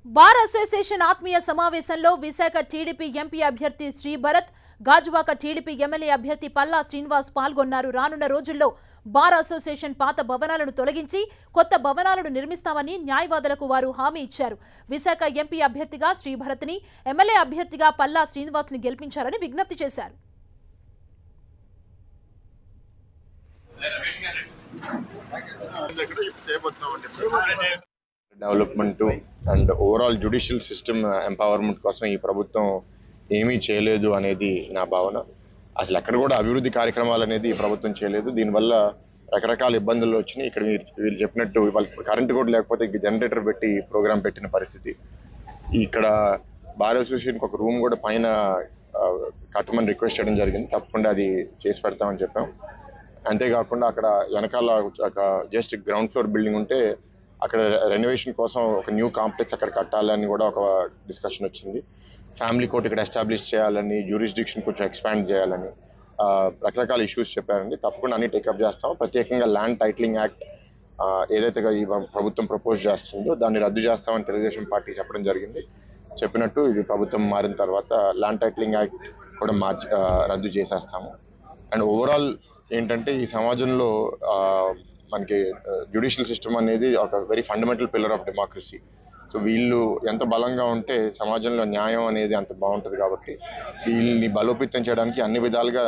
Bar association ఆత్మీయ సమావేశంలో Visakha TDP MP అభ్యర్థి శ్రీభరత్, గాజువాక టీడీపీ ఎమ్మెల్యే అభ్యర్థి పల్లా శ్రీనివాస్ పాల్గొన్నారు. రానున్న రోజుల్లో బార్ అసోసియేషన్ పాత భవనాలను తొలగించి కొత్త భవనాలను నిర్మిస్తామని న్యాయవాదులకు వారు హామీ ఇచ్చారు. విశాఖ ఎంపీ అభ్యర్థిగా శ్రీభరత్ని, ఎమ్మెల్యే అభ్యర్థిగా పల్లా శ్రీనివాస్ని గెలిపించారని విజ్ఞప్తి చేశారు. Development and overall judicial system empowerment కోసం ఈ ప్రభుత్వం ఏమీ చేయలేదు అనేది నా భావన. అసలు ఎక్కడ కూడా అభివృద్ధి కార్యక్రమాలు అనేది ఈ ప్రభుత్వం చేయలేదు. దీనివల్ల రకరకాల ఇబ్బందులు వచ్చినాయి. ఇక్కడ వీళ్ళు చెప్పినట్టు వాళ్ళకి కరెంటు కూడా లేకపోతే జనరేటర్ పెట్టి ప్రోగ్రామ్ పెట్టిన పరిస్థితి. ఇక్కడ బార్ అసోసియేషన్కి ఒక రూమ్ కూడా పైన కట్టమని రిక్వెస్ట్ చేయడం జరిగింది. తప్పకుండా అది చేసి పెడతామని చెప్పాం. అంతేకాకుండా అక్కడ వెనకాల ఒక జస్ట్ గ్రౌండ్ ఫ్లోర్ బిల్డింగ్ ఉంటే అక్కడ రెనోవేషన్ కోసం ఒక న్యూ కాంప్లెక్స్ అక్కడ కట్టాలని కూడా ఒక డిస్కషన్ వచ్చింది. ఫ్యామిలీ కోర్ట్ ఇక్కడ ఎస్టాబ్లిష్ చేయాలని, జ్యూరిస్డిక్షన్ కొంచెం ఎక్స్పాండ్ చేయాలని రకరకాల ఇష్యూస్ చెప్పారండి. తప్పకుండా అన్ని టేకప్ చేస్తాం. ప్రత్యేకంగా ల్యాండ్ టైటిలింగ్ యాక్ట్ ఏదైతే ఈ ప్రభుత్వం ప్రపోజ్ చేస్తుందో దాన్ని రద్దు చేస్తామని తెలుగుదేశం పార్టీ చెప్పడం జరిగింది. చెప్పినట్టు ఇది ప్రభుత్వం మారిన తర్వాత ల్యాండ్ టైటిలింగ్ యాక్ట్ కూడా రద్దు చేసేస్తాము. అండ్ ఓవరాల్ ఏంటంటే ఈ సమాజంలో మనకి జ్యుడిషియల్ సిస్టమ్ అనేది ఒక very fundamental pillar of democracy. So వీళ్ళు ఎంత బలంగా ఉంటే సమాజంలో న్యాయం అనేది అంత బాగుంటుంది. కాబట్టి వీళ్ళని బలోపేతం చేయడానికి అన్ని విధాలుగా